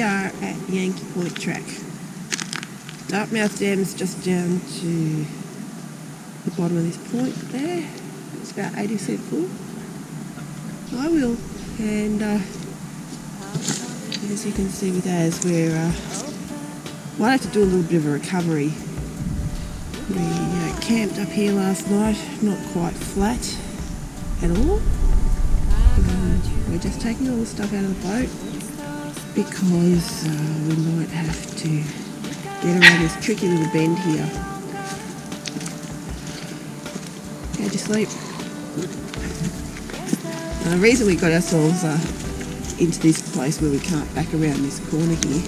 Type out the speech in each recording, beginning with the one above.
we are at Yankee Point Track. Dartmouth Dam is just down to the bottom of this point there. It's about 80% full. I will, and as you can see with Az, we're might have to do a little bit of a recovery. We camped up here last night, not quite flat at all. We're just taking all the stuff out of the boat because we might have to get around this tricky little bend here. How'd you sleep? The reason we got ourselves into this place where we can't back around this corner here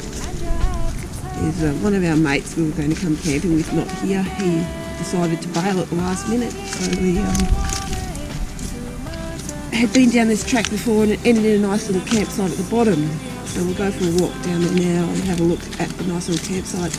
is one of our mates we were going to come camping with, not here. He decided to bail at the last minute, so we had been down this track before and it ended in a nice little campsite at the bottom. So we'll go for a walk down there now and have a look at the nice little campsite.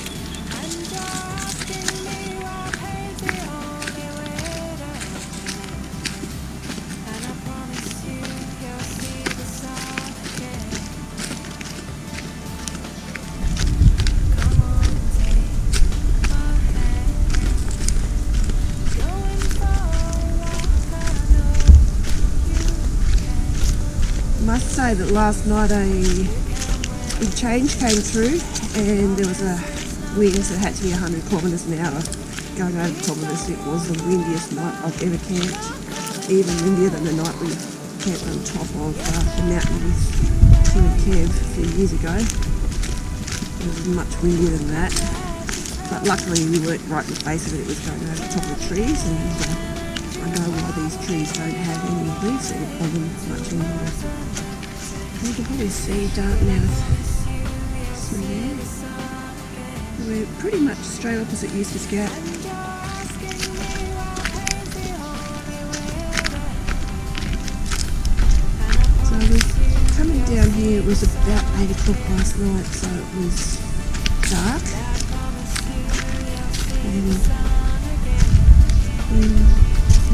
I must say that last night a big change came through and there was a winds that had to be 100 kilometres an hour going over the top of us. It was the windiest night I've ever camped, even windier than the night we camped on top of the mountain with Tim and Kev a few years ago. It was much windier than that, but luckily we weren't right in the face of it. It was going over the top of the trees, and I know why these trees don't have any leaves on them much anymore. You can probably see Dartmouth through there. We're pretty much straight opposite Eustace Gap. So we're coming down here, it was about 8 o'clock last night, so it was dark. And we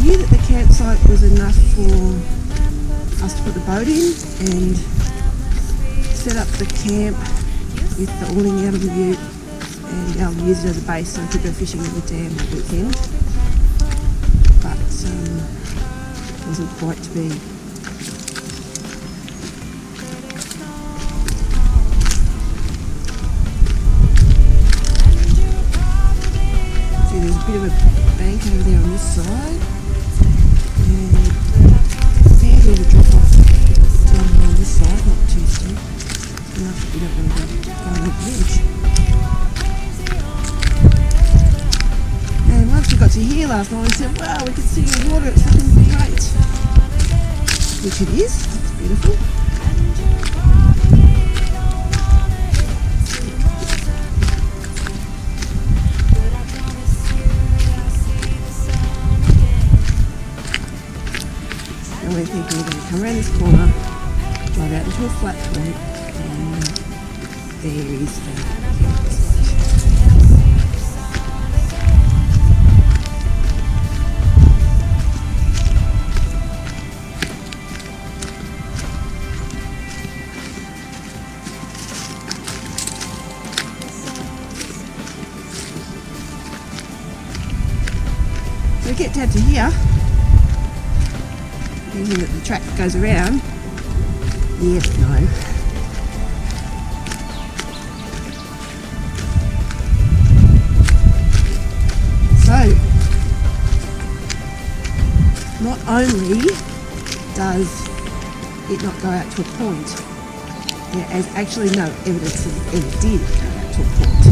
knew that the campsite was enough for us to put the boat in and set up the camp with the awning out of the ute, and use it as a base so we could go fishing in the dam that weekend. But it wasn't quite to be. See, there's a bit of a bank over there on this side, and a fair bit of a drop off down on this side, not too steep. Enough that we don't want to go on the edge. And once we got to here last night, we said, wow, we can see the water, it's looking great. Which it is, it's beautiful. And we're thinking we're going to come around this corner, drive out into a flat point, and there is the campsite. So we get down to here, thinking that the track goes around. Yeah, but no. So, not only does it not go out to a point, there is actually no evidence that it ever did go out to a point.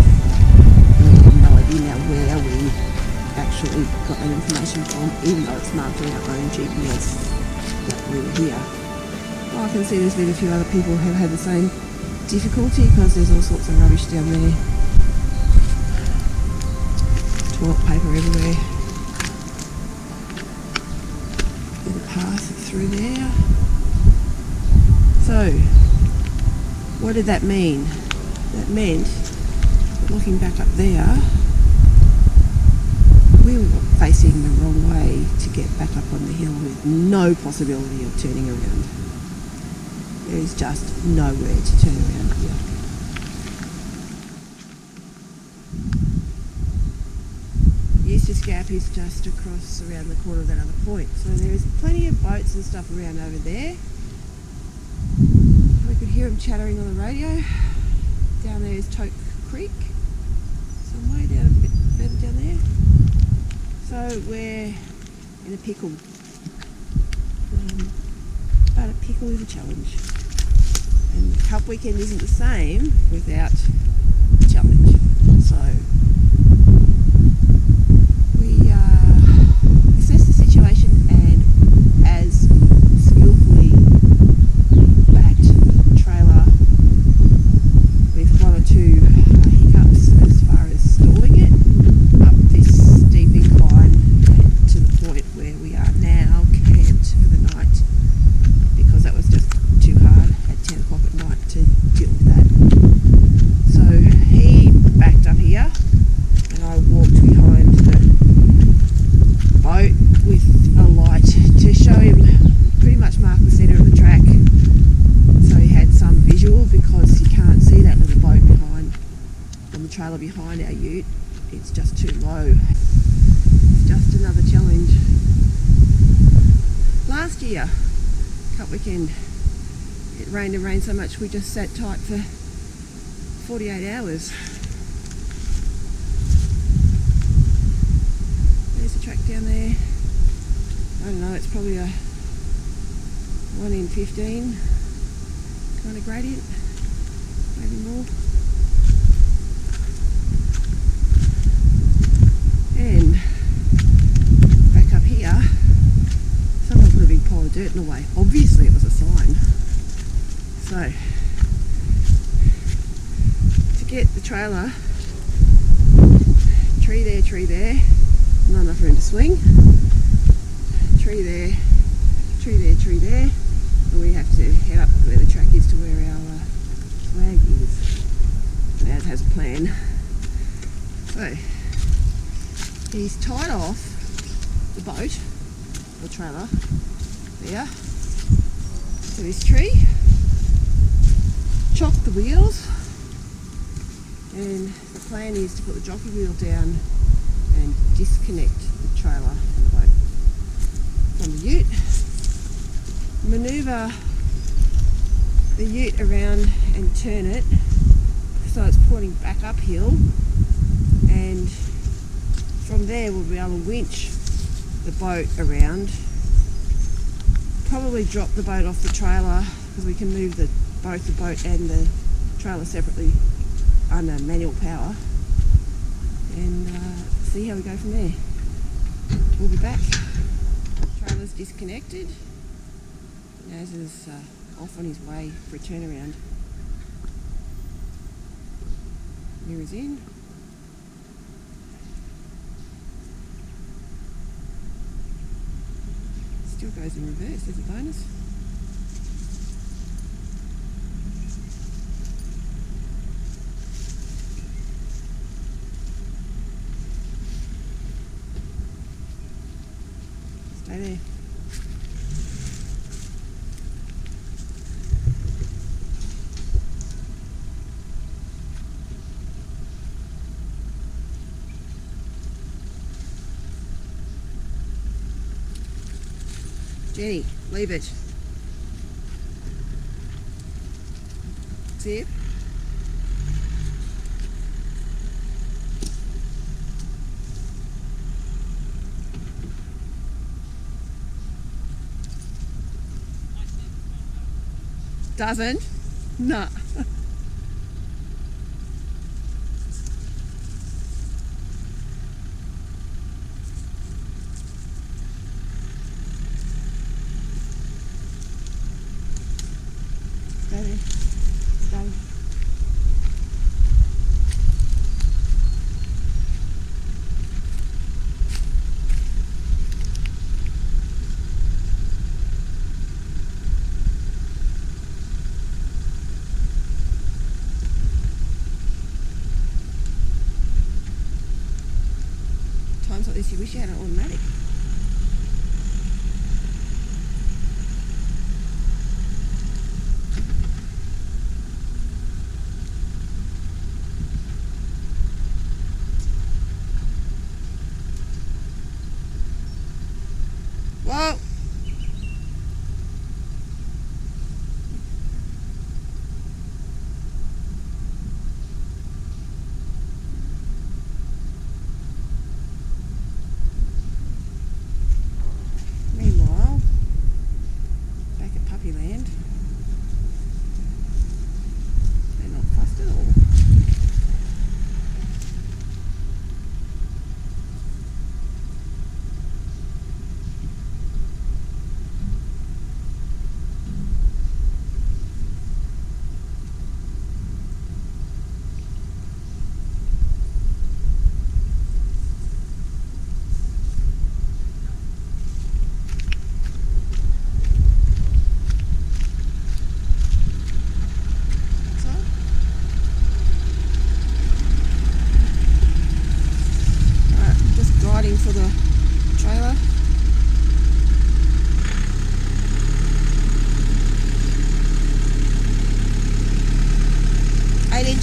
We have no idea now where we actually got that information from, even though it's marked on our own GPS that we were here. Well, I can see there's been a few other people who have had the same difficulty because there's all sorts of rubbish down there. Toilet paper everywhere. There's a path through there. So, what did that mean? That meant that looking back up there, we were facing the wrong way to get back up on the hill with no possibility of turning around. There is just nowhere to turn around here. gap is just across around the corner of that other point. So there is plenty of boats and stuff around over there. We could hear them chattering on the radio. Down there is Toke Creek, some way down, a bit further down there. So we're in a pickle. But a pickle is a challenge. And the Cup weekend isn't the same without a challenge. So we assess the situation and as skillfully backed the trailer with one or two hiccups as far as stalling it up this steep incline to the point where we are now camped for the night, because that was just too hard at 10 o'clock at night to deal with that. So he backed up here and I walked behind the boat with a light to show him, pretty much mark the centre of the track, so he had some visual, because you can't see that little boat behind, on the trailer behind our ute. It's just too low. It's just another challenge. Last year, Cup weekend, it rained and rained so much we just sat tight for 48 hours. There's a track down there. I don't know, it's probably a 1 in 15 kind of gradient, maybe more. And back up here, someone put a big pile of dirt in the way. Obviously it was a sign. So, to get the trailer, tree there, not enough room to swing, tree there, and we have to head up where the track is to where our flag is. And Az has a plan. So, he's tied off the boat, or trailer, there, to this tree, chocked the wheels, and the plan is to put the jockey wheel down and disconnect the trailer and the boat from the ute, manoeuvre the ute around and turn it so it's pointing back uphill, and from there we'll be able to winch the boat around, probably drop the boat off the trailer because we can move both the boat and the trailer separately under manual power, and see how we go from there. We'll be back. Trailer's disconnected. Naz is off on his way for a turnaround. Mirrors in. Still goes in reverse, there's a bonus. Stay there. Jenny, leave it. Zip. Doesn't? No. Stay there. Stay. Times like this, you wish you had an automatic.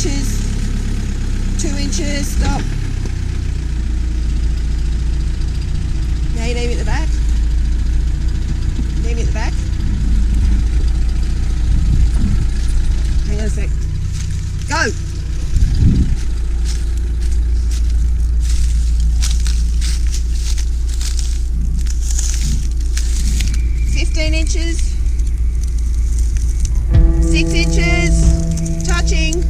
inches, 2 inches, stop. Now you need me at the back. Need me at the back. Hang on a sec. Go! Inches, 6 inches, touching.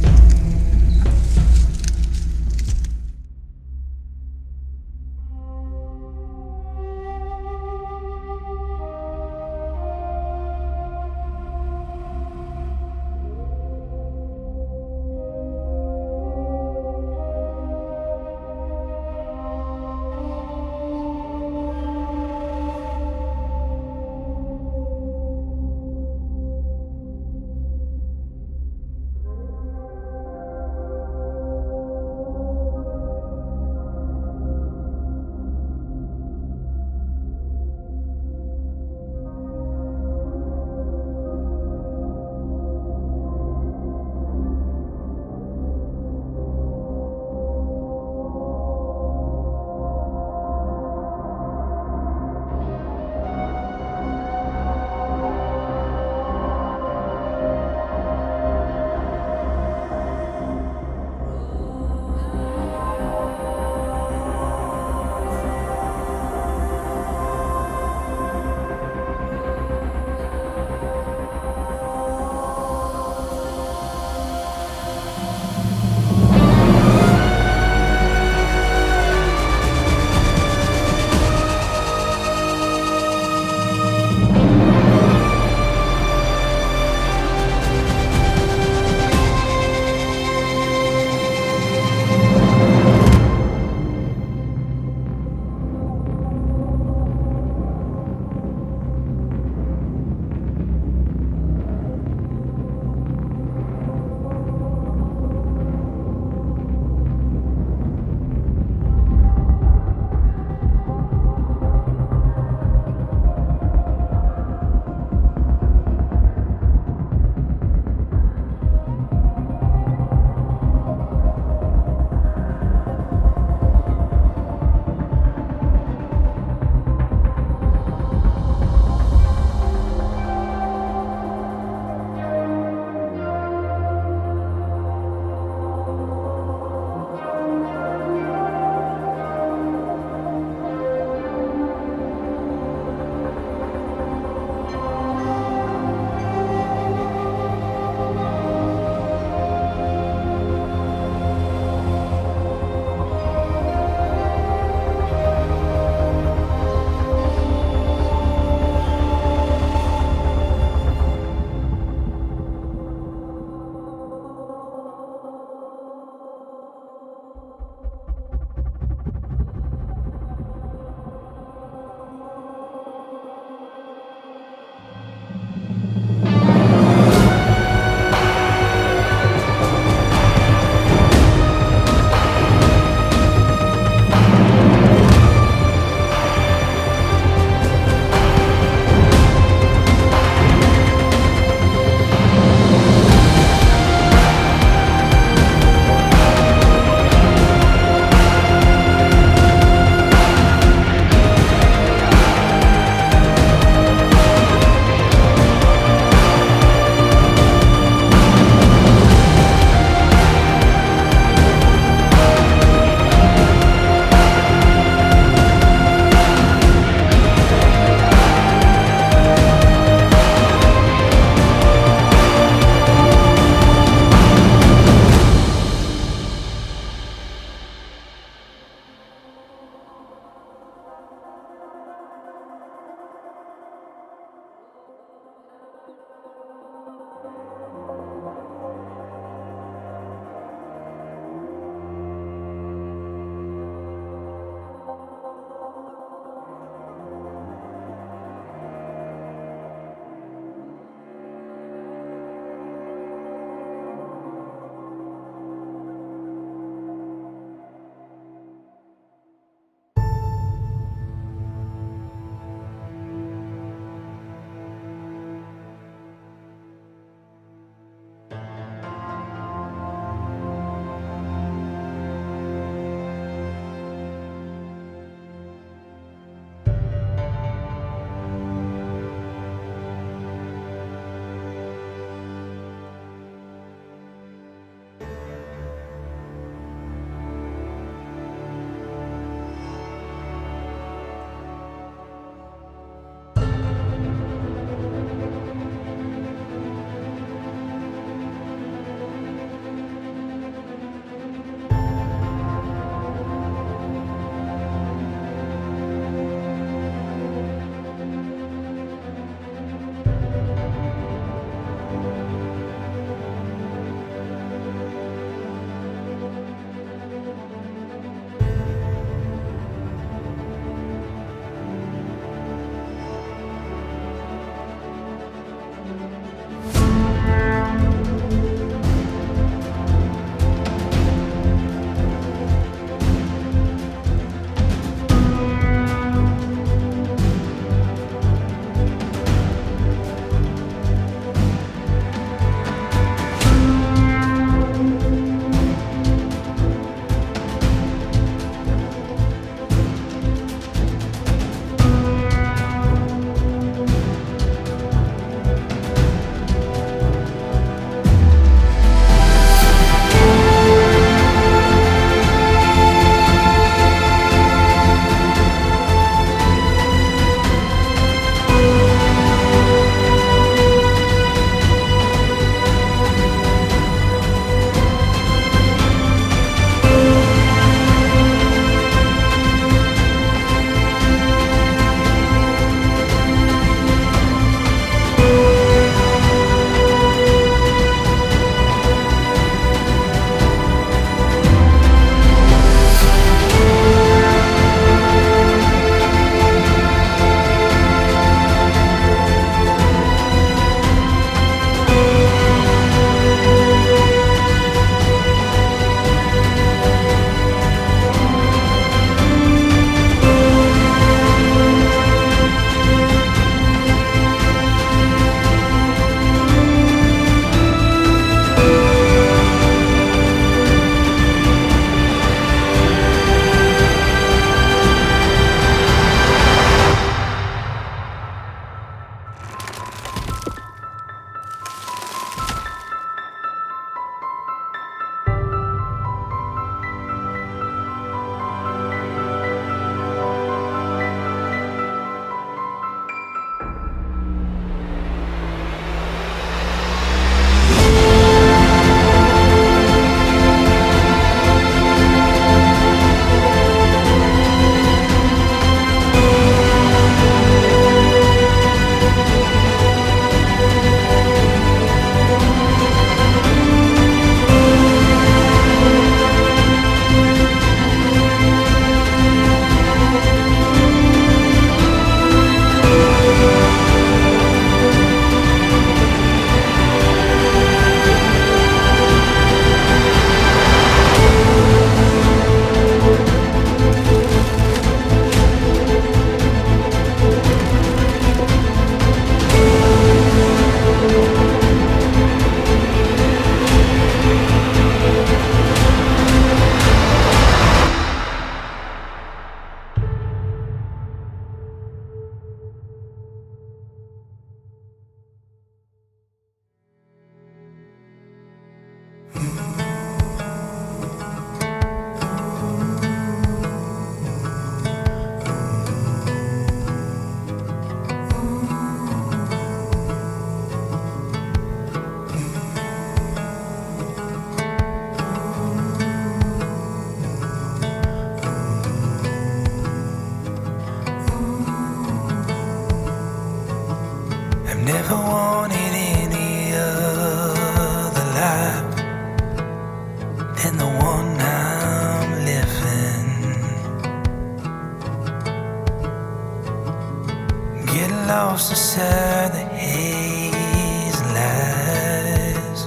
closer the haze lies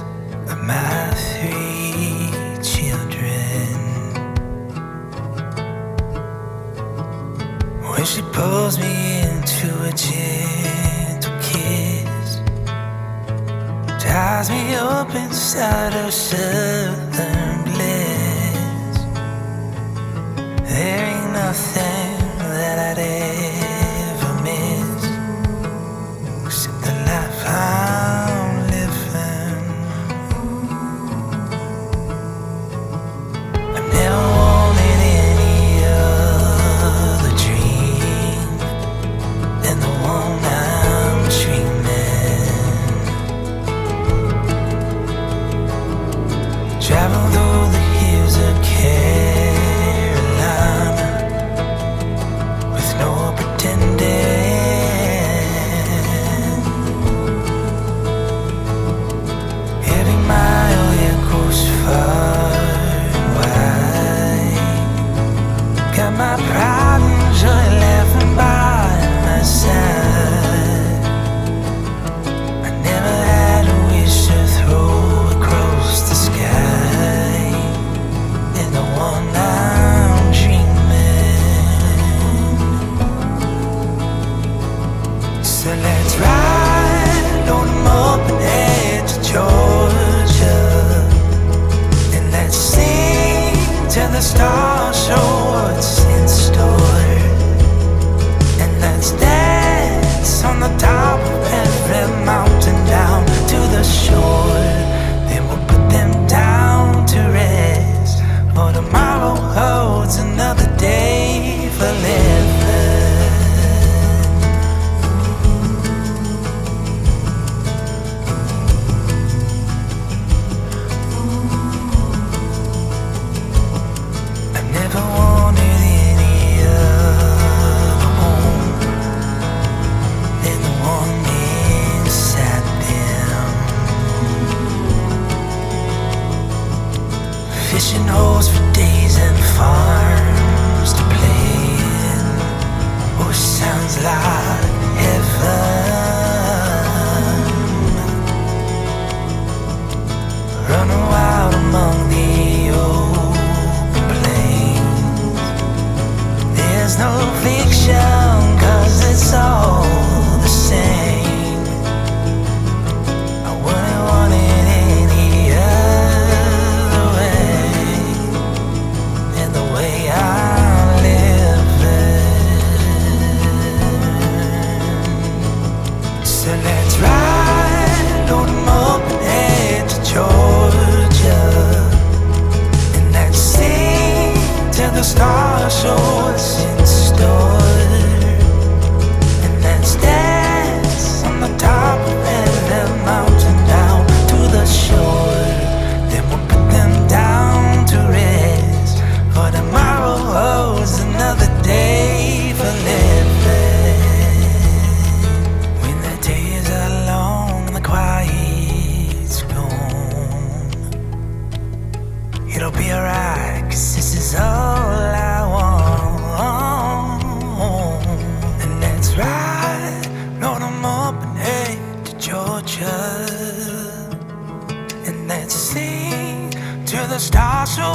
of my 3 children. When she pulls me into a gentle kiss, ties me up inside her southern bliss. There ain't nothing that I'd ever miss except the life I'm living. I've never wanted any other dream than the one I'm dreaming. Travel through the hills of Carolina with no pretending. Every mile echoes far and wide. Got my pride and joy laughing by my side. I never had a wish to throw across the sky in the one I'm dreaming. So let's ride, load 'em up and head to Georgia, and let's sing till the stars show what's in store. And let's dance on the top of every mountain down to the shore. Then we'll put them down to rest, for tomorrow holds another day for living. I've never wanted any other home than the one inside them. Fishing holes for days and farms to play in. Oh, sounds like heaven. Running wild among the open plains. There's no fiction, 'cause it's all the same. I wouldn't want it any other way than the way I'm living. So let's ride, load 'em up and head to Georgia, and let's sing till the stars show what's in store. And let's dance on the top of every mountain down to the shore. Then we'll put them down to rest, for tomorrow holds another day for living. When the days are long and the quiet's gone, it'll be alright, 'cause this is all I want. And let's ride, load 'em up and head to Georgia, and let's sing till the stars show